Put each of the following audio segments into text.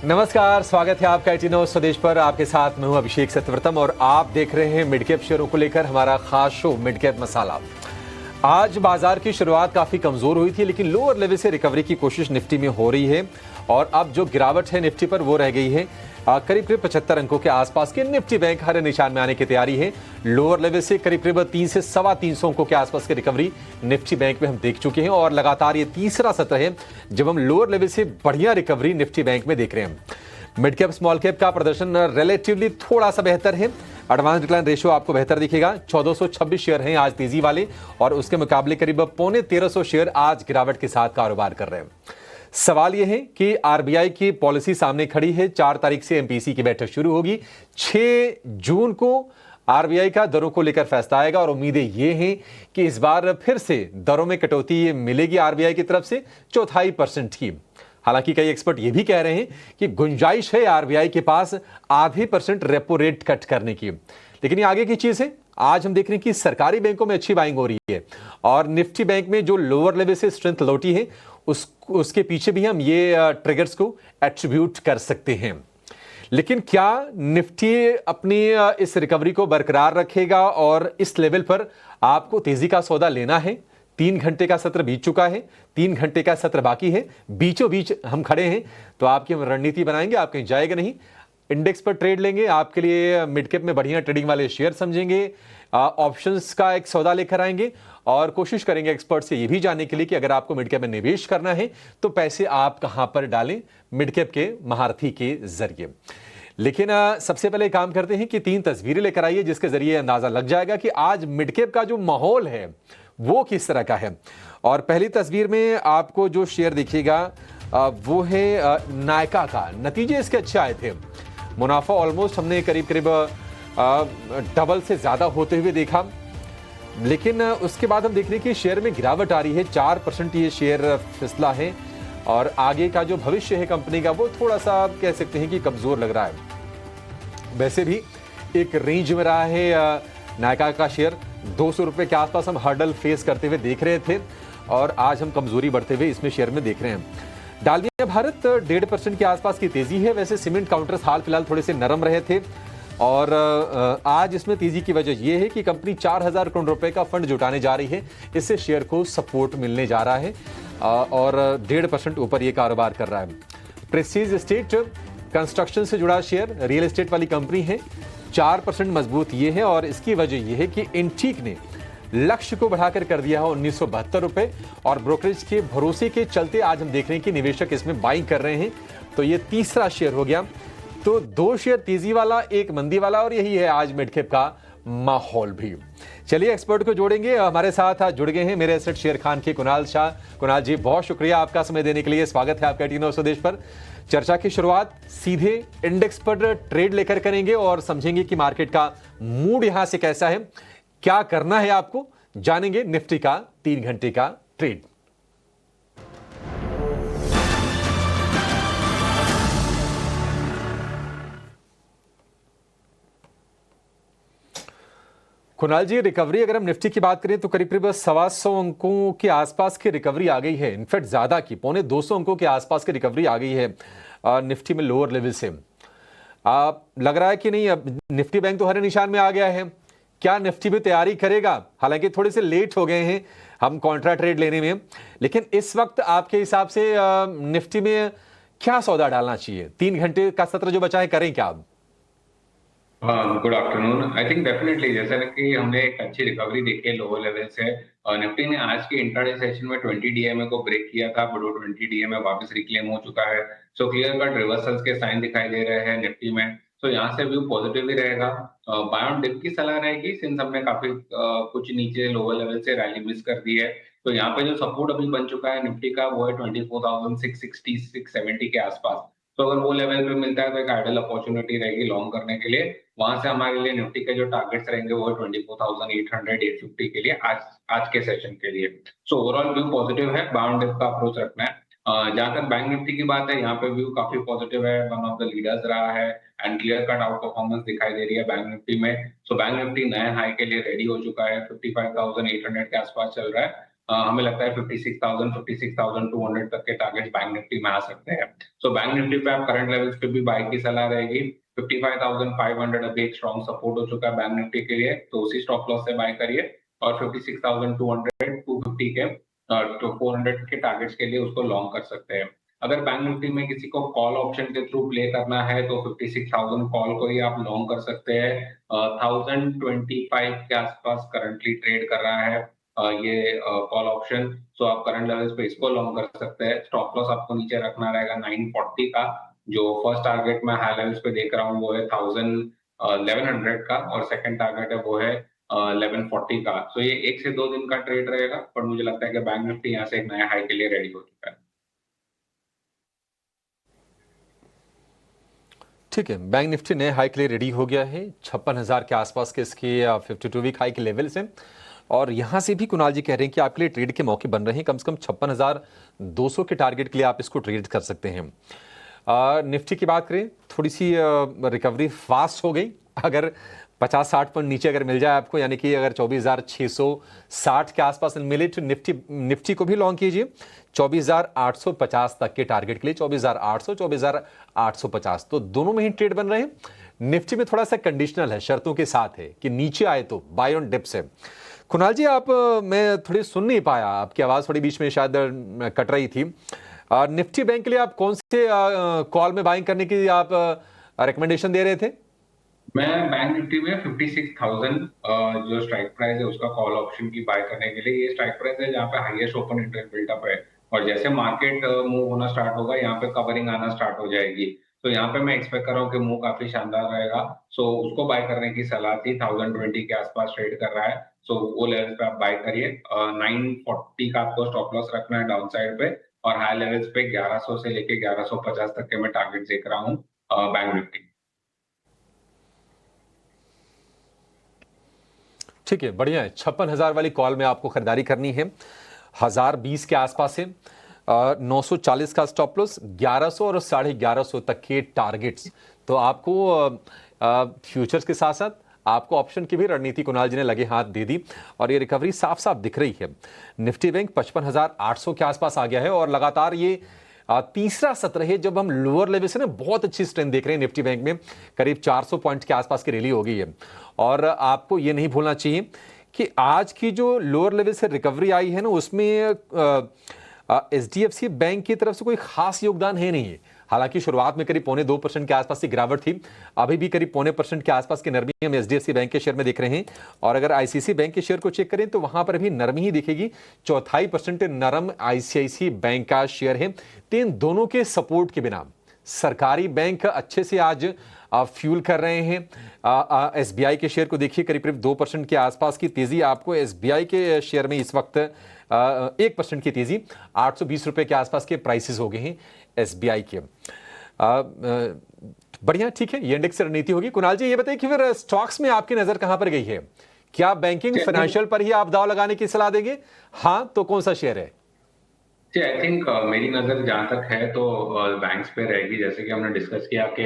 नमस्कार, स्वागत है आपका 18 स्वदेश पर। आपके साथ मैं हूं अभिषेक सत्यव्रतम और आप देख रहे हैं मिड कैप शेयरों को लेकर हमारा खास शो मिड कैप मसाला। आज बाजार की शुरुआत काफी कमजोर हुई थी, लेकिन लोअर लेवल से रिकवरी की कोशिश निफ्टी में हो रही है और अब जो गिरावट है निफ्टी पर वो रह गई है करीब 75 अंकों के आसपास के। निफ्टी बैंक हरे निशान में आने की तैयारी है। लोअर लेवल से करीब 3 से सवा 300 अंकों के आसपास की रिकवरी निफ्टी बैंक में हम देख चुके हैं और लगातार ये तीसरा सत्र है जब हम लोअर लेवल से बढ़िया रिकवरी निफ्टी बैंक में देख रहे हैं। मिड कैप स्मॉल कैप का प्रदर्शन रिलेटिवली थोड़ा सा बेहतर है। एडवांस डिक्लाइन रेशियो आपको बेहतर दिखेगा। 1426 शेयर हैं आज तेजी वाले और उसके मुकाबले करीब 1350 शेयर आज गिरावट के साथ कारोबार कर रहे हैं। सवाल यह है कि आरबीआई की पॉलिसी सामने खड़ी है। 4 तारीख से एमपीसी की बैठक शुरू होगी। 6 जून को आरबीआई का दरों को लेकर फैसला आएगा और उम्मीदें ये हैं कि इस बार फिर से दरों में कटौती मिलेगी आरबीआई की तरफ से 0.25% की। हालांकि कई एक्सपर्ट ये भी कह रहे हैं कि गुंजाइश है आरबीआई के पास ½ % रेपो रेट कट करने की, लेकिन ये आगे की चीज है। आज हम देख रहे हैं कि सरकारी बैंकों में अच्छी बाइंग हो रही है और निफ्टी बैंक में जो लोअर लेवल से स्ट्रेंथ लौटी है उसके पीछे भी हम ये ट्रिगर्स को एट्रीब्यूट कर सकते हैं। लेकिन क्या निफ्टी अपनी इस रिकवरी को बरकरार रखेगा और इस लेवल पर आपको तेजी का सौदा लेना है? 3 घंटे का सत्र बीत चुका है, 3 घंटे का सत्र बाकी है, बीचों बीच हम खड़े हैं, तो आपकी हम रणनीति बनाएंगे। आप कहीं जाएगा नहीं, इंडेक्स पर ट्रेड लेंगे, आपके लिए मिड कैप में बढ़िया ट्रेडिंग वाले शेयर समझेंगे, ऑप्शंस का एक सौदा लेकर आएंगे और कोशिश करेंगे एक्सपर्ट से ये भी जानने के लिए कि अगर आपको मिड कैप में निवेश करना है तो पैसे आप कहां पर डालें मिड कैप के महारथी के जरिए। लेकिन सबसे पहले काम करते हैं कि 3 तस्वीरें लेकर आइए जिसके जरिए अंदाजा लग जाएगा कि आज मिड कैप का जो माहौल है वो किस तरह का है। और पहली तस्वीर में आपको जो शेयर दिखेगा वो है नायका का। नतीजे इसके अच्छे आए थे, मुनाफा ऑलमोस्ट हमने करीब डबल से ज्यादा होते हुए देखा, लेकिन उसके बाद हम देख रहे हैं कि शेयर में गिरावट आ रही है। 4% ये शेयर फिसला है और आगे का जो भविष्य है कंपनी का वो थोड़ा सा आप कह सकते हैं कि कमजोर लग रहा है। वैसे भी एक रेंज में रहा है नायका का शेयर। 200 रुपए के आसपास हम हर्डल फेस करते हुए देख रहे थे और आज हम कमजोरी बढ़ते हुए इसमें शेयर में देख रहे हैं। डालमिया भारत 1.5% के आसपास की तेजी है। वैसे सीमेंट काउंटर्स हाल फिलहाल थोड़े से नरम रहे थे और आज इसमें तेजी की वजह यह है कि कंपनी 4000 करोड़ रुपए का फंड जुटाने जा रही है। इससे शेयर को सपोर्ट मिलने जा रहा है और 1.5% ऊपर ये कारोबार कर रहा है। प्रेस्टीज एस्टेट कंस्ट्रक्शन से जुड़ा शेयर, रियल एस्टेट वाली कंपनी है। 4% मजबूत ये है और इसकी वजह यह है कि इंटीक ने लक्ष्य को बढ़ाकर कर दिया है 1972 रुपए और ब्रोकरेज के भरोसे के चलते आज हम देख रहे हैं कि निवेशक इसमें बाइंग कर रहे हैं। तो ये तीसरा शेयर हो गया। तो 2 शेयर तेजी वाला, 1 मंदी वाला और यही है आज मिड कैप का माहौल भी। चलिए एक्सपर्ट को जोड़ेंगे। हमारे साथ आज जुड़ गए हैं मेरे एसेट शेयर खान के कुणाल शाह। कुणाल जी, बहुत शुक्रिया आपका समय देने के लिए। स्वागत है आपका 18 स्वदेश पर। चर्चा की शुरुआत सीधे इंडेक्स पर ट्रेड लेकर करेंगे और समझेंगे कि मार्केट का मूड यहां से कैसा है, क्या करना है आपको, जानेंगे निफ्टी का 3 घंटे का ट्रेड। कुणाल जी, रिकवरी अगर हम निफ्टी की बात करें तो करीब 125 अंकों के आसपास की रिकवरी आ गई है। इनफैक्ट ज्यादा की 250 अंकों के आसपास की रिकवरी आ गई है निफ्टी में लोअर लेवल से। लग रहा है कि नहीं अब निफ्टी बैंक तो हरे निशान में आ गया है। क्या निफ्टी भी तैयारी करेगा? हालांकि थोड़े से लेट हो गए हैं हम कॉन्ट्रा ट्रेड लेने में, लेकिन इस वक्त आपके हिसाब से निफ्टी में क्या सौदा डालना चाहिए? 3 घंटे का सत्र जो बचा है करें क्या अब? Good afternoon. I think definitely जैसा कि हमने एक अच्छी रिकवरी देखी है लोअर लेवल से। निफ्टी ने आज के इंट्राडे सेशन में 20 डीएमए को ब्रेक किया था, बट वो 20 डीएमए वापस रिक्लेम हो चुका है। सो क्लियर कट रिवर्सल्स के साइन दिखाई दे रहे हैं निफ्टी में। सो यहाँ से व्यू पॉजिटिव ही रहेगा। बाय ऑन डिप की सलाह रहेगी सिंस हमने काफी कुछ नीचे लोअर लेवल से रैली मिस कर दी है। तो यहाँ पे जो सपोर्ट अभी बन चुका है निफ्टी का वो है 24,660 670 के आसपास। तो अगर वो लेवल पे मिलता है तो एक आइडियल अपॉर्चुनिटी रहेगी लॉन्ग करने के लिए। वहां से हमारे लिए निफ्टी के जो टारगेट्स रहेंगे वो 24,800 850 के लिए आज के सेशन के लिए। सो ओवरऑल व्यू पॉजिटिव है, बाउंड डिप का अप्रोच रखना है। जहां तक बैंक निफ्टी की बात है, यहाँ पे व्यू काफी पॉजिटिव है, वन ऑफ द लीडर्स रहा है and clear cut out performance दिखाई दे रही है बैंक निफ्टी में। सो बैंक निफ्टी नए हाई के लिए रेडी हो चुका है, 55,800 के आसपास चल रहा है हमें लगता है 56,000 56,200 तक के टारगेट्स बैंक निफ्टी में आ सकते हैं। सो बैंक निफ्टी पे आप करंट लेवल्स पे भी बाय की सलाह रहेगी। 55,500 अभी एक स्ट्रॉन्ग सपोर्ट हो चुका है बैंक निफ्टी के लिए, तो उसी स्टॉप लॉस से बाय करिए और 56,200 250 के तो 400 के टारगेट्स के लिए उसको लॉन्ग कर सकते हैं। अगर बैंक निफ्टी में किसी को कॉल ऑप्शन के थ्रू प्ले करना है तो 56,000 कॉल को ही आप लॉन्ग कर सकते हैं। 1025 के आसपास करंटली ट्रेड कर रहा है ये कॉल ऑप्शन, सो आप करंट लेवल्स पे इसको लॉन्ग कर सकते हैं। स्टॉप लॉस आपको नीचे रखना रहेगा 940 का, जो फर्स्ट टारगेट मैं हाई लेवल्स पे देख रहा हूँ वो है 1100 का, और सेकंड टारगेट है वो है 1140 का। सो ये 1 से 2 दिन का ट्रेड रहेगा, पर मुझे लगता है कि बैंक निफ्टी यहाँ से एक नया हाई के लिए रेडी हो चुका है। ठीक है, बैंक निफ्टी नए हाई के लिए रेडी हो गया है। 56,000 के आसपास के इसके 52 वीक हाई के लेवल्स हैं, और यहाँ से भी कुणाल जी कह रहे हैं कि आपके लिए ट्रेड के मौके बन रहे हैं। कम से कम 56,200 के टारगेट के लिए आप इसको ट्रेड कर सकते हैं। निफ्टी की बात करें, थोड़ी सी रिकवरी फास्ट हो गई। अगर 50-60 पॉइंट नीचे अगर मिल जाए आपको, यानी कि अगर 24,660 के आसपास मिले, तो निफ्टी को भी लॉन्ग कीजिए 24,850 तक के टारगेट के लिए। 24,800 24,850 तो दोनों में ही ट्रेड बन रहे हैं। निफ्टी में थोड़ा सा कंडीशनल है, शर्तों के साथ है कि नीचे आए तो बाय ऑन डिप्स है। कुणाल जी, आप मैं थोड़ी सुन नहीं पाया, आपकी आवाज थोड़ी बीच में शायद कट रही थी। निफ्टी बैंक के लिए आप कौन से कॉल में बाइंग करने की आप रिकमेंडेशन दे रहे थे? मैं बैंक निफ्टी में 56,000 जो स्ट्राइक प्राइस है उसका कॉल ऑप्शन की बाय करने के लिए, ये स्ट्राइक प्राइस है जहाँ पे हाईएस्ट ओपन इंटरेस्ट बिल्टअप है, और जैसे मार्केट मूव होना स्टार्ट होगा यहाँ पे कवरिंग आना स्टार्ट हो जाएगी। तो यहाँ पे मैं एक्सपेक्ट कर रहा हूँ कि मूव काफी शानदार रहेगा, सो उसको बाय करने की सलाह थी। 1020 के आसपास ट्रेड कर रहा है, सो वो लेवल पे आप बाय करिए। 940 का आपको स्टॉप लॉस रखना है डाउन साइड पे, और हाई लेवल्स पे 1100 से लेके 1150 तक के मैं टारगेट देख रहा हूँ बैंक निफ्टी। ठीक है, बढ़िया है। 56,000 वाली कॉल में आपको खरीदारी करनी है। 1020 के आसपास है। 940 का स्टॉप लॉस, 1100 और 1150 तक के टारगेट्स। तो आपको फ्यूचर्स के साथ साथ आपको ऑप्शन की भी रणनीति कुणाल जी ने लगे हाथ दे दी, और ये रिकवरी साफ साफ दिख रही है। निफ्टी बैंक 55,800 के आसपास आ गया है, और लगातार ये तीसरा सत्र है जब हम लोअर लेवल से ना बहुत अच्छी स्ट्रेंथ देख रहे हैं। निफ्टी बैंक में करीब 400 पॉइंट के आसपास की रैली हो गई है, और आपको ये नहीं भूलना चाहिए कि आज की जो लोअर लेवल से रिकवरी आई है ना, उसमें एचडीएफसी बैंक की तरफ से कोई खास योगदान है नहीं है। हालांकि शुरुआत में करीब 0.25% के आसपास की गिरावट थी, अभी भी करीब 0.25% के आसपास की नरमी हम एचडीएफसी बैंक के शेयर में देख रहे हैं। और अगर आईसीआईसी बैंक के शेयर को चेक करें तो वहां पर भी नरमी ही दिखेगी। 4.25% नरम आईसीआईसी बैंक का शेयर है। तो इन दोनों के सपोर्ट के बिना सरकारी बैंक अच्छे से आज फ्यूल कर रहे हैं। एसबीआई के शेयर को देखिए, करीब करीब 2% के आसपास की तेजी आपको एसबीआई के शेयर में इस वक्त 1% की तेजी, 820 रुपए के आसपास के प्राइसेस हो गए हैं एसबीआई के। बढ़िया, ठीक है, ये इंडेक्स रणनीति होगी। कुणाल जी, ये बताइए कि फिर स्टॉक्स में आपकी नजर कहां पर गई है? क्या बैंकिंग फाइनेंशियल पर ही आप दाव लगाने की सलाह देंगे? हाँ तो कौन सा शेयर है? आई थिंक मेरी नजर जहां तक है तो बैंक्स पे रहेगी। जैसे कि हमने डिस्कस किया कि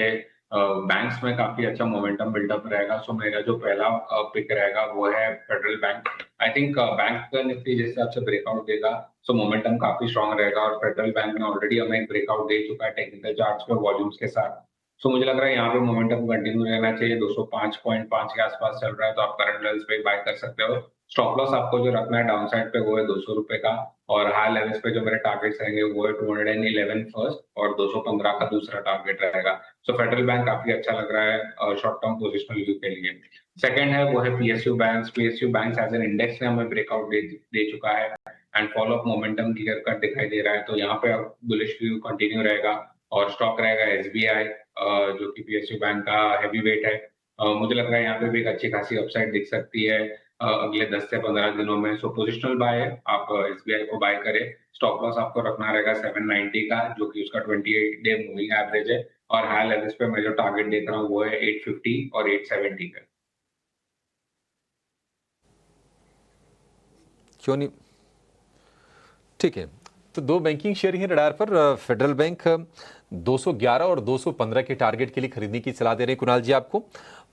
बैंक्स में काफी अच्छा मोमेंटम बिल्डअप रहेगा, सो मेरा जो पहला पिक रहेगा वो है federal bank. I think bank Nifty जिस हिसाब से ब्रेकआउट देगा, सो मोमेंटम काफी स्ट्रांग रहेगा, और फेडरल बैंक ने ऑलरेडी हमें एक ब्रेकआउट दे चुका है टेक्निकल चार्ट्स पे वॉल्यूम्स के साथ। सो मुझे लग रहा है यहाँ पे मोमेंटम कंटिन्यू रहना चाहिए। 205.5 के आसपास चल रहा है, तो आप करंट लेवल्स पे बाय कर सकते हो। स्टॉप लॉस आपको जो रखना है डाउन साइड पे वो है 200 रुपए का, और हाई लेवल्स पे जो मेरे टारगेट्स रहेंगे वो है 211 फर्स्ट और 215 का दूसरा टारगेट रहेगा। सो फेडरल बैंक काफी अच्छा लग रहा है शॉर्ट टर्म पोजिशनल व्यू के लिए। सेकंड है वो है PSU banks. PSU banks as an index ने हमें ब्रेकआउट दे चुका है, and follow up momentum clear cut दिखाई दे रहा है, तो यहाँ पे अब बुलिश व्यू कंटिन्यू रहेगा। और स्टॉक रहेगा एसबीआई, जो कि पीएसयू बैंक का हैवी वेट है। मुझे लग रहा है यहाँ पे भी एक अच्छी खासी अपसाइड दिख सकती है अगले 10 से 15 दिनों में। सो पोजिशनल बाय है, आप एसबीआई को बाय करें। स्टॉप लॉस आपको रखना रहेगा 790 का, जो कि उसका 28 डे मूविंग एवरेज है, और हाई लेवल्स पे मैं जो टारगेट देख रहा हूँ वो है 850 और 870 का। क्यों नहीं? ठीक है, तो दो बैंकिंग शेयर हैं रडार पर। फेडरल बैंक 211 और 215 के टारगेट के लिए खरीदने की सलाह दे रहे हैं कुणाल जी आपको,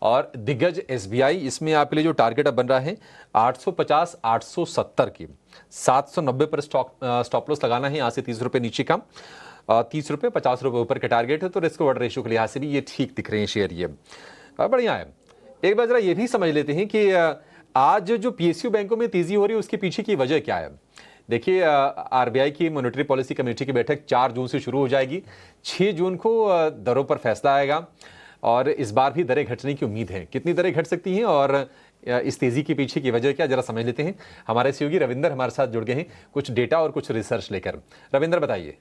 और दिग्गज एसबीआई, इसमें आपके लिए जो टारगेट अब बन रहा है 850 870 की, 790 पर स्टॉप लॉस लगाना है, यहाँ से 30 रुपये नीचे का, 30 रुपये 50 रुपये ऊपर के टारगेट है। तो रिस्क रिवॉर्ड रेशियो के लिहाज से भी ये ठीक दिख रहे हैं शेयर, ये बढ़िया है। एक बार जरा ये भी समझ लेते हैं कि आज जो पीएसयू बैंकों में तेजी हो रही है उसके पीछे की वजह क्या है। देखिए, आरबीआई की मॉनेटरी पॉलिसी कमेटी की बैठक 4 जून से शुरू हो जाएगी। 6 जून को दरों पर फैसला आएगा और इस बार भी दरें घटने की उम्मीद है। कितनी दरें घट सकती हैं और इस तेजी के पीछे की वजह क्या, जरा समझ लेते हैं। हमारे सहयोगी रविंदर हमारे साथ जुड़ गए हैं कुछ डेटा और कुछ रिसर्च लेकर। रविंदर, बताइए।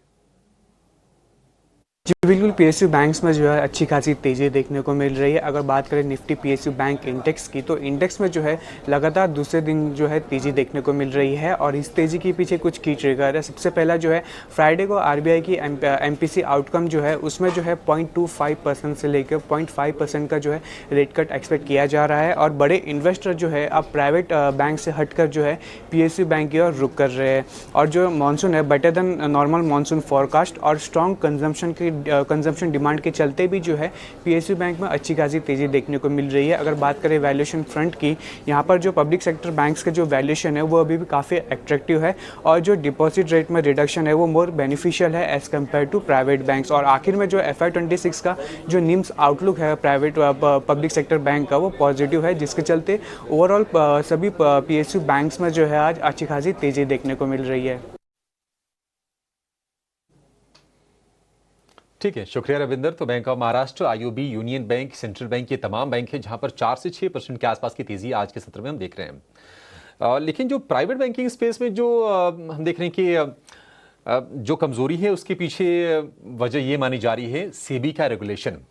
जी बिल्कुल, पीएसयू बैंक्स में जो है अच्छी खासी तेज़ी देखने को मिल रही है। अगर बात करें निफ्टी पीएसयू बैंक इंडेक्स की, तो इंडेक्स में जो है लगातार दूसरे दिन जो है तेज़ी देखने को मिल रही है और इस तेज़ी के पीछे कुछ की ट्रिगर है। सबसे पहला जो है फ्राइडे को आरबीआई की एमपीसी आउटकम जो है उसमें जो है 0.25% से लेकर 0.5% का जो है रेट कट एक्सपेक्ट किया जा रहा है और बड़े इन्वेस्टर जो है अब प्राइवेट बैंक से हटकर जो है पीएसयू बैंक की ओर रुख कर रहे हैं। और जो मानसून है better than normal monsoon forecast और स्ट्रॉन्ग कंजम्पशन डिमांड के चलते भी जो है पीएसयू बैंक में अच्छी खासी तेज़ी देखने को मिल रही है। अगर बात करें वैल्यूएशन फ्रंट की, यहाँ पर जो पब्लिक सेक्टर बैंक्स के जो वैल्यूएशन है वो अभी भी काफ़ी अट्रैक्टिव है और जो डिपॉजिट रेट में रिडक्शन है वो मोर बेनिफिशियल है as compared to private banks. और आखिर में जो FY26 का जो निम्स आउटलुक है प्राइवेट पब्लिक सेक्टर बैंक का वो पॉजिटिव है, जिसके चलते ओवरऑल सभी पीएसयू बैंक्स में जो है आज अच्छी खासी तेज़ी देखने को मिल रही है। ठीक है, शुक्रिया रविंदर। तो bank of Maharashtra, IOB, union bank, central bank, ये तमाम बैंक है जहां पर 4 से 6% के आसपास की तेजी आज के सत्र में हम देख रहे हैं। लेकिन जो प्राइवेट बैंकिंग स्पेस में जो हम देख रहे हैं कि जो कमजोरी है उसके पीछे वजह ये मानी जा रही है सेबी का रेगुलेशन।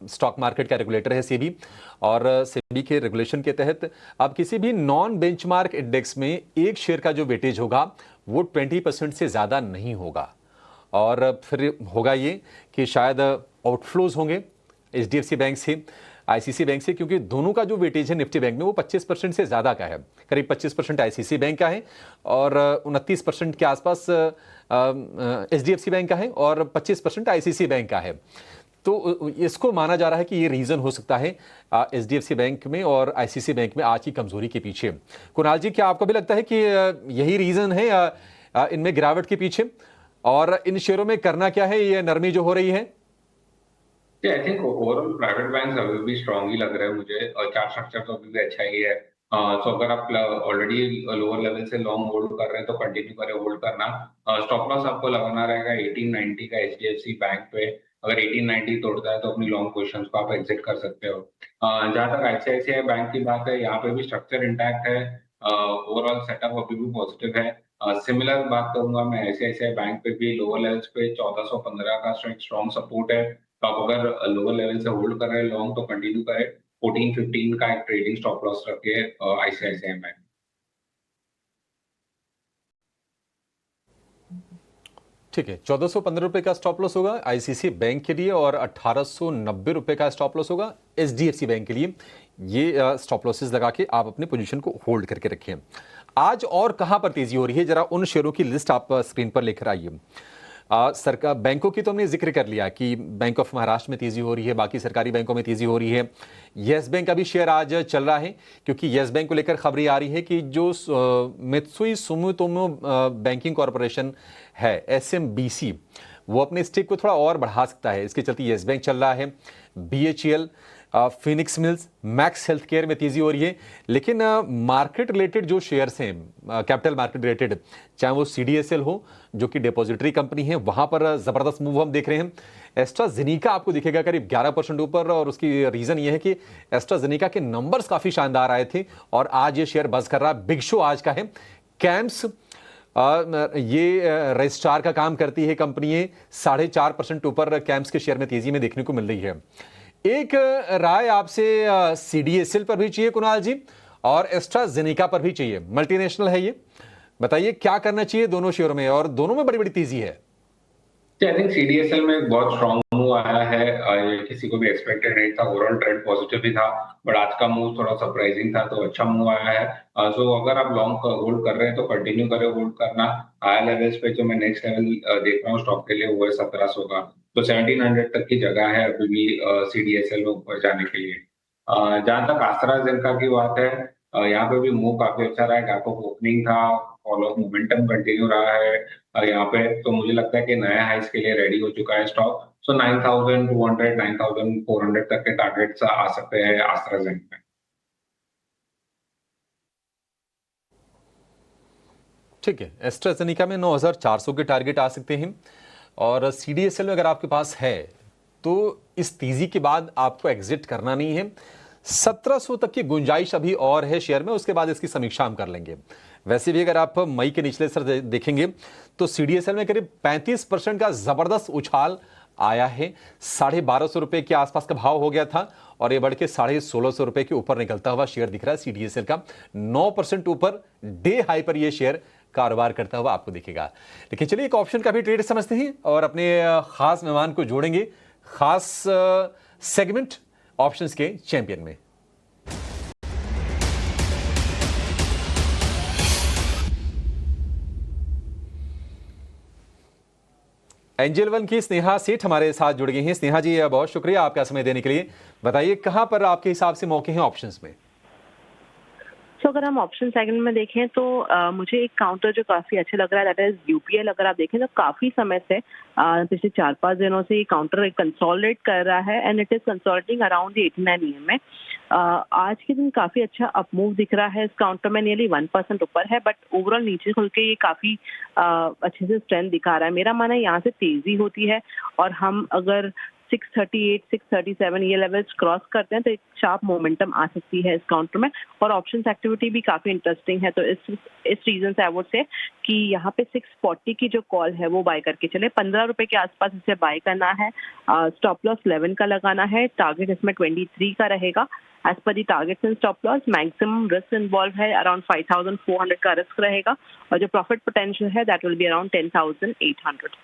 स्टॉक मार्केट का रेगुलेटर है सेबी और सेबी के रेगुलेशन के तहत अब किसी भी नॉन बेंचमार्क इंडेक्स में एक शेयर का जो वेटेज होगा वो 20% से ज़्यादा नहीं होगा। और फिर होगा ये कि शायद आउटफ्लोज होंगे एचडीएफसी बैंक से, आईसीसी बैंक से, क्योंकि दोनों का जो वेटेज है निफ्टी बैंक में वो 25% से ज़्यादा का है। करीब 25% आईसीसी बैंक का है और 29% के आसपास एचडीएफसी बैंक का है और 25% आईसीसी बैंक का है। तो इसको माना जा रहा है कि ये रीज़न हो सकता है एचडीएफसी बैंक में और आईसीसी बैंक में आज की कमजोरी के पीछे। कुणाल जी, क्या आपको भी लगता है कि यही रीज़न है इनमें गिरावट के पीछे और इन शेयरों में करना क्या है, ये नरमी जो हो रही है? I think overall private bank अभी भी स्ट्रांग ही लग रहा है मुझे और चार्ट स्ट्रक्चर तो अभी भी अच्छा ही है। सो अगर आप ऑलरेडी लोअर लेवल से लॉन्ग होल्ड कर रहे हैं तो कंटिन्यू करें होल्ड करना। स्टॉप लॉस आपको लगाना रहेगा 1890 का एचडीएफसी बैंक पे। अगर 1890 तोड़ता है तो अपनी लॉन्ग पोजीशंस को आप एग्जिट कर सकते हो। जहां तक आईसीआईसीआई बैंक की बात है, यहाँ पे भी स्ट्रक्चर इंटैक्ट है, ओवरऑल सेटअप अभी भी पॉजिटिव है। सिमिलर बात करूंगा मैं आईसीआईसीआई बैंक पे भी, लोअर लेवल्स पे 1415 का स्ट्रॉन्ग सपोर्ट है। तो आप अगर लोअर लेवल से होल्ड कर रहे हैं लॉन्ग तो कंटिन्यू करें। 14-15 का एक ट्रेडिंग स्टॉप लॉस रखे आईसीआईसीआई बैंक। ठीक है, 1415 रुपए का स्टॉप लॉस होगा आईसीसी बैंक के लिए और 1890 रुपए का स्टॉप लॉस होगा एचडीएफसी बैंक के लिए। ये स्टॉप लॉसेस लगा के आप अपने पोजीशन को होल्ड करके रखें। आज और कहां पर तेजी हो रही है, जरा उन शेयरों की लिस्ट आप स्क्रीन पर लेकर आइए। सरकार बैंकों की तो हमने जिक्र कर लिया कि बैंक ऑफ महाराष्ट्र में तेजी हो रही है, बाकी सरकारी बैंकों में तेजी हो रही है। येस बैंक का भी शेयर आज चल रहा है क्योंकि येस बैंक को लेकर खबरें आ रही है कि जो मित्सुई सुमितोमो बैंकिंग कॉरपोरेशन है एसएमबीसी, वो अपने स्टेक को थोड़ा और बढ़ा सकता है। इसके चलते येस बैंक चल रहा है। BHEL, Phoenix mills, max health care में तेजी हो रही है। लेकिन मार्केट रिलेटेड जो शेयर्स हैं, कैपिटल मार्केट रिलेटेड, चाहे वो सीडीएसएल हो जो कि डिपॉजिटरी कंपनी है, वहां पर जबरदस्त मूव हम देख रहे हैं। एस्ट्राजेनेका आपको दिखेगा करीब 11% ऊपर और उसकी रीजन ये है कि एस्ट्राजेनेका के नंबर्स काफी शानदार आए थे और आज ये शेयर बज कर रहा है। बिग शो आज का है। कैम्स, ये रजिस्ट्रार का काम करती है कंपनी, 4.5% ऊपर कैम्स के शेयर में तेजी में देखने को मिल रही है। एक राय आपसे सीडीएसएल पर भी चाहिए कुणाल जी और एस्ट्राजेनेका पर भी चाहिए, मल्टीनेशनल है ये, बताइए क्या करना चाहिए दोनों शेयरों में और दोनों में बड़ी बड़ी तेजी है। आई थिंक सीडीएसएल में एक बहुत स्ट्रॉन्ग मूव आया है। ये किसी को भी एक्सपेक्टेड नहीं था, ओवरऑल ट्रेंड पॉजिटिव भी था, बट आज का मूव थोड़ा सरप्राइजिंग था, तो अच्छा मूव आया है। सो अगर आप लॉन्ग होल्ड कर रहे हैं तो कंटिन्यू करें होल्ड करना। हायर लेवल्स पे जो मैं नेक्स्ट लेवल देख रहा हूँ स्टॉक के लिए वो है 1700 का। तो 1700 तक की जगह है अभी भी सीडीएसएल में ऊपर जाने के लिए। जहां तक AstraZeneca की बात है, यहाँ पे भी मूव काफी अच्छा रहा है, गैप अप ओपनिंग था, फॉलो ऑफ मोमेंटम कंटिन्यू रहा है यहाँ पे, तो मुझे लगता है कि नया हाइस के लिए रेडी हो चुका है स्टॉक। सो 9,200 9,400 तक के टारगेट्स आ सकते हैं AstraZeneca। ठीक है, एस्ट्राजेनिका में 9,400 के टारगेट आ सकते हैं और सीडीएसएल में अगर आपके पास है तो इस तेजी के बाद आपको एग्जिट करना नहीं है। 1700 तक की गुंजाइश अभी और है शेयर में, उसके बाद इसकी समीक्षा हम कर लेंगे। वैसे भी अगर आप मई के निचले स्तर देखेंगे तो सीडीएसएल में करीब 35% का जबरदस्त उछाल आया है। 1250 रुपए के आसपास का भाव हो गया था और ये बढ़ के 1650 रुपए के ऊपर निकलता हुआ शेयर दिख रहा है सीडीएसएल का। 9% ऊपर डे हाई पर यह शेयर कारोबार करता हुआ आपको दिखेगा। लेकिन चलिए एक ऑप्शन का भी ट्रेड समझते हैं और अपने खास मेहमान को जोड़ेंगे खास सेगमेंट ऑप्शंस के चैंपियन में। एंजल वन की स्नेहा सेठ हमारे साथ जुड़ गई हैं। स्नेहा जी, बहुत शुक्रिया आपका समय देने के लिए। बताइए कहां पर आपके हिसाब से मौके हैं ऑप्शंस में? तो अगर हम ऑप्शन सेगमेंट में देखें तो मुझे एक काउंटर जो काफी अच्छा लग रहा है, दैट इज यूपीएल। अगर आप देखें तो काफी समय से पिछले 4-5 दिनों से ये काउंटर कंसोलिडेट कर रहा है and it is consolidating around the 89 EM में। आज के दिन काफी अच्छा अप मूव दिख रहा है इस काउंटर में, नियरली 1% ऊपर है, बट ओवरऑल नीचे खुल के ये काफी अच्छे से स्ट्रेंथ दिखा रहा है। मेरा मानना है यहाँ से तेजी होती है और हम अगर 638, 637 ये लेवल्स क्रॉस करते हैं तो एक शार्प मोमेंटम आ सकती है इस काउंटर में। और ऑप्शंस एक्टिविटी भी काफी इंटरेस्टिंग है, तो इस रीजन से आई वुड से कि यहाँ पे 640 की जो कॉल है वो बाय करके चले। 15 रुपए के आसपास इसे बाय करना है, स्टॉप लॉस 11 का लगाना है, टारगेट इसमें 23 का रहेगा। एज पर the targets and stop loss maximum risk involve है, अराउंड 5,400 का रिस्क रहेगा और जो प्रॉफिट पोटेंशियल है that will be around 10,800।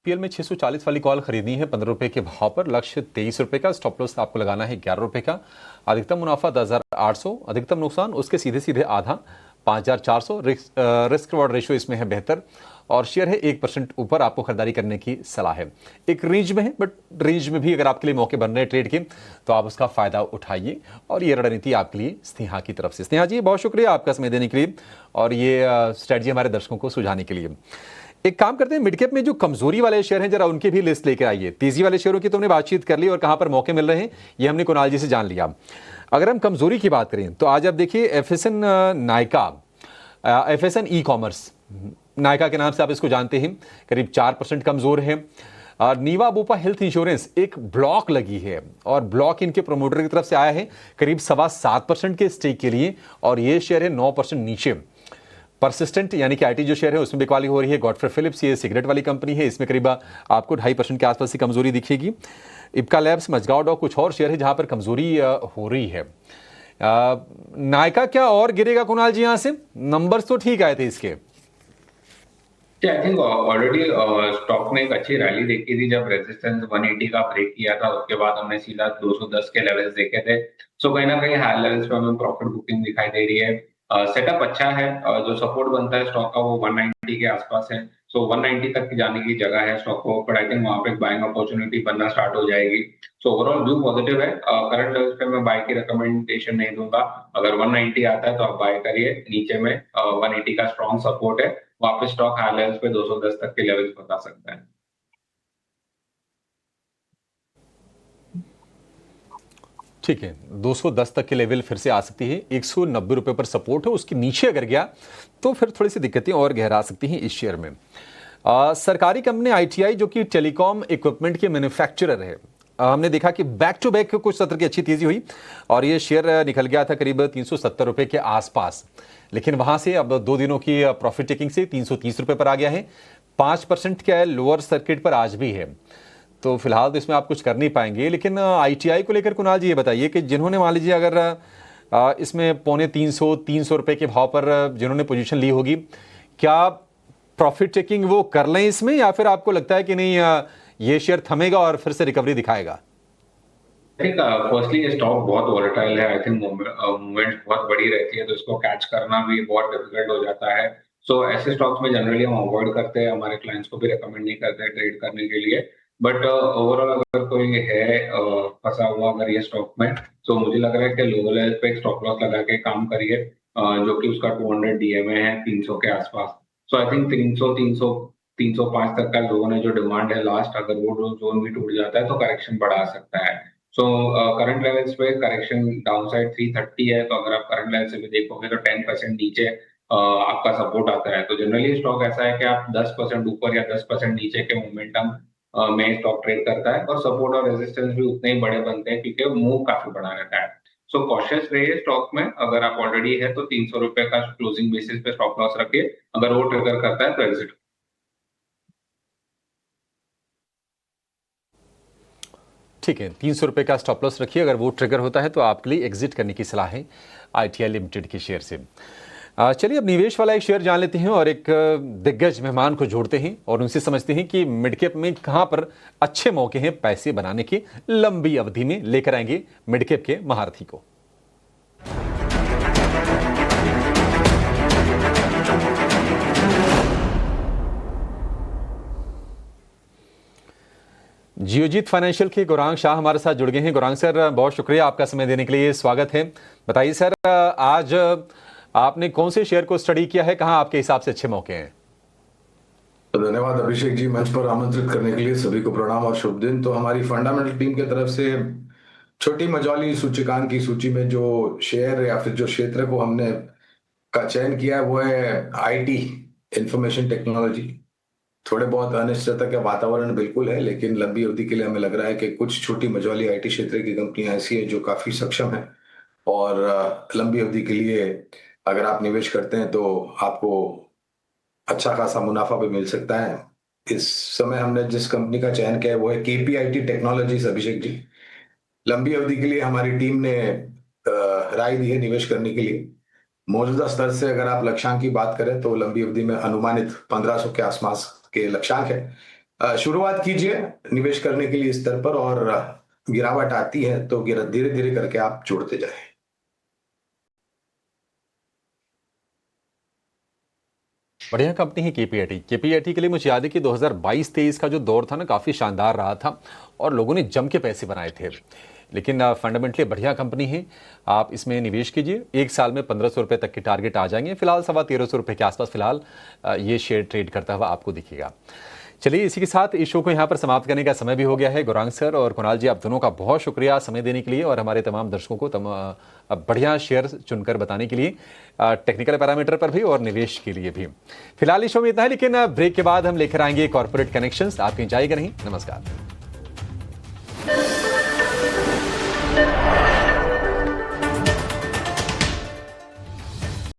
PL में 640 वाली कॉल खरीदनी है 15 रुपए के भाव पर, लक्ष्य 23 रुपए का, स्टॉप लॉस आपको लगाना है 11 रुपए का, अधिकतम मुनाफा 10,800, अधिकतम नुकसान उसके सीधे सीधे आधा 5,400। रिस्क रिवॉर्ड रेशियो इसमें है बेहतर और शेयर है 1% ऊपर, आपको खरीदारी करने की सलाह है। एक रेंज में है, बट रेंज में भी अगर आपके लिए मौके बन रहे हैं ट्रेड के तो आप उसका फायदा उठाइए और ये रणनीति आपके लिए स्नेहा की तरफ से। स्नेहा जी, बहुत शुक्रिया आपका समय देने के लिए और ये स्ट्रेटजी हमारे दर्शकों को सुझाने के लिए। एक काम करते हैं, मिड कैप में जो कमजोरी वाले शेयर हैं जरा उनकी भी लिस्ट लेकर आइए। तेजी वाले शेयरों की तो हमने बातचीत कर ली और कहां पर मौके मिल रहे हैं ये हमने कुणाल जी से जान लिया। अगर हम कमजोरी की बात करें तो आज आप देखिए एफएसएन नायका, एफएसएन ई कॉमर्स, नायका के नाम से आप इसको जानते हैं, करीब 4% कमजोर है। और नीवा बुपा हेल्थ इंश्योरेंस एक ब्लॉक लगी है और ब्लॉक इनके प्रोमोटर की तरफ से आया है करीब 7.25% के स्टेक के लिए और ये शेयर है 9% नीचे। परसिस्टेंट यानी कि आईटी जो शेयर है उसमें बिकवाली हो रही है। गॉडफ्रे फिलिप्स ये सिगरेट वाली कंपनी है, इसमें करीब आपको 2.5% के आसपास की कमजोरी दिखेगी। इप्का लैब्स, मजगांव डॉक, कुछ और शेयर है जहां पर कमजोरी हो रही है। नायका क्या और गिरेगा कुणाल जी? यहां से नंबर्स तो ठीक आए थे इसके। आई थिंक ऑलरेडी स्टॉक में एक अच्छी रैली देखी थी जब रेजिस्टेंस 180 का ब्रेक किया था, उसके बाद हमने सीधा 210 के लेवल्स देखे थे। सो कहीं ना कहीं हाई लेवल्स पे हमें प्रॉफिट बुकिंग दिखाई दे रही है। सेटअप अच्छा है, जो सपोर्ट बनता है स्टॉक का वो 190 के आसपास है। सो 190 तक जाने की जगह है स्टॉक को, बट आई थिंक वहां पे बाइंग अपॉर्चुनिटी बनना स्टार्ट हो जाएगी। सो ओवरऑल व्यू पॉजिटिव है। करंट लेवल्स पे मैं बाय की रिकमेंडेशन नहीं दूंगा। अगर 190 आता है तो आप बाय करिए, नीचे में 180 का स्ट्रॉन्ग सपोर्ट है, वापस स्टॉक हाई लेवल्स पे 210 तक के लेवल्स बता सकता है। ठीक है, 210 तक के लेवल फिर से आ सकती है। 190 रुपए पर सपोर्ट है, उसके नीचे अगर गया तो फिर थोड़ी सी दिक्कतें और गहरा सकती हैं इस शेयर में। सरकारी कंपनी आईटीआई जो कि टेलीकॉम इक्विपमेंट के मैन्युफैक्चरर है, हमने देखा कि बैक टू बैक कुछ सत्र की अच्छी तेजी हुई और ये शेयर निकल गया था करीब 370 रुपए के आसपास, लेकिन वहां से अब 2 दिनों की प्रॉफिट टेकिंग से 330 रुपए पर आ गया है। 5% का लोअर सर्किट पर आज भी है, तो फिलहाल तो इसमें आप कुछ कर नहीं पाएंगे। लेकिन आईटीआई को लेकर कुणाल जी ये बताइए कि जिन्होंने मान लीजिए अगर इसमें 250-300 रुपए के भाव पर जिन्होंने पोजीशन ली होगी, क्या प्रॉफिट टेकिंग वो कर लें इसमें या फिर आपको लगता है कि नहीं ये शेयर थमेगा और फिर से रिकवरी दिखाएगा? फर्स्टली ये स्टॉक बहुत वॉलेटाइल है। आई थिंक मूवमेंट बहुत बड़ी रहती है, तो इसको कैच करना भी बहुत डिफिकल्ट हो जाता है। सो ऐसे स्टॉक्स में जनरली हम अवॉइड करते हैं, हमारे क्लाइंट्स को भी रिकमेंड नहीं करते हैं ट्रेड करने के लिए। बट ओवरऑल अगर कोई है फंसा हुआ अगर ये स्टॉक में, तो मुझे लग रहा है कि लो लेवल पे एक स्टॉप लॉस लगा के काम करिए, जो कि उसका 200 डीएमए है 300 के आसपास। सो आई थिंक 305 तक का लोगों ने जो डिमांड है लास्ट, अगर वो जोन भी टूट जाता है तो करेक्शन बढ़ा सकता है। सो करंट लेवल्स पे करेक्शन डाउनसाइड 330 है, तो अगर आप करंट लेवल से भी देखोगे तो 10% नीचे आपका सपोर्ट आता है। तो जनरली स्टॉक ऐसा है कि आप 10% ऊपर या 10% नीचे के मोमेंटम में स्टॉक ट्रेड करता है, और सपोर्ट और रेजिस्टेंस भी उतने ही बड़े बनते हैं क्योंकि मूव काफी बड़ा रहता है। सो कॉशियस रहिए स्टॉक में, अगर आप ऑलरेडी है तो 300 रुपए का क्लोजिंग बेसिस पे स्टॉप लॉस रखिए, अगर वो ट्रिगर करता है तो एग्जिट। ठीक है, 300 रुपये का स्टॉप लॉस रखिए, अगर वो ट्रिगर होता है तो आपके लिए एग्जिट करने की सलाह है ITI लिमिटेड के शेयर से। चलिए अब निवेश वाला एक शेयर जान लेते हैं और एक दिग्गज मेहमान को जोड़ते हैं और उनसे समझते हैं कि मिड कैप में कहां पर अच्छे मौके हैं पैसे बनाने के, लंबी अवधि में लेकर आएंगे मिड कैप के महारथी को। जियोजीत फाइनेंशियल के गौरांग शाह हमारे साथ जुड़ गए हैं। गौरांग सर, बहुत शुक्रिया आपका समय देने के लिए, स्वागत है। बताइए सर, आज आपने कौन से शेयर को स्टडी किया है, कहां आपके हिसाब से अच्छे मौके हैं? तो धन्यवाद अभिषेक जी, मंच पर आमंत्रित करने के लिए। सभी को प्रणाम और शुभ दिन। तो हमारी फंडामेंटल टीम की तरफ से छोटी मझौली सूचकांक की सूची में जो शेयर या फिर जो क्षेत्र को हमने का चयन किया है वो है IT, इंफॉर्मेशन टेक्नोलॉजी। थोड़े बहुत अनिश्चितता का वातावरण बिल्कुल है, लेकिन लंबी अवधि के लिए हमें लग रहा है कि कुछ छोटी मझौली IT क्षेत्र की कंपनियां ऐसी है जो काफी सक्षम है, और लंबी अवधि के लिए अगर आप निवेश करते हैं तो आपको अच्छा खासा मुनाफा भी मिल सकता है। इस समय हमने जिस कंपनी का चयन किया है वो है KPIT टेक्नोलॉजीज। अभिषेक जी, लंबी अवधि के लिए हमारी टीम ने राय दी है निवेश करने के लिए। मौजूदा स्तर से अगर आप लक्ष्यांक की बात करें तो लंबी अवधि में अनुमानित 1500 के आसपास के लक्ष्यांक है। शुरुआत कीजिए निवेश करने के लिए इस स्तर पर, और गिरावट आती है तो धीरे धीरे करके आप जोड़ते जाएं। बढ़िया कंपनी है KPIT के लिए मुझे याद है कि 2022-23 का जो दौर था ना, काफ़ी शानदार रहा था और लोगों ने जम के पैसे बनाए थे। लेकिन फंडामेंटली बढ़िया कंपनी है, आप इसमें निवेश कीजिए। एक साल में 1500 रुपये तक के टारगेट आ जाएंगे। फिलहाल 1350 रुपये के आसपास फिलहाल ये शेयर ट्रेड करता हुआ आपको दिखेगा। चलिए, इसी के साथ इस शो को यहाँ पर समाप्त करने का समय भी हो गया है। गौरांग सर और कुणाल जी, आप दोनों का बहुत शुक्रिया समय देने के लिए और हमारे तमाम दर्शकों को बढ़िया शेयर चुनकर बताने के लिए, टेक्निकल पैरामीटर पर भी और निवेश के लिए भी। फिलहाल इस शो में इतना है, लेकिन ब्रेक के बाद हम लेकर आएंगे कॉर्पोरेट कनेक्शंस। आप कहीं जाइएगा नहीं। नमस्कार।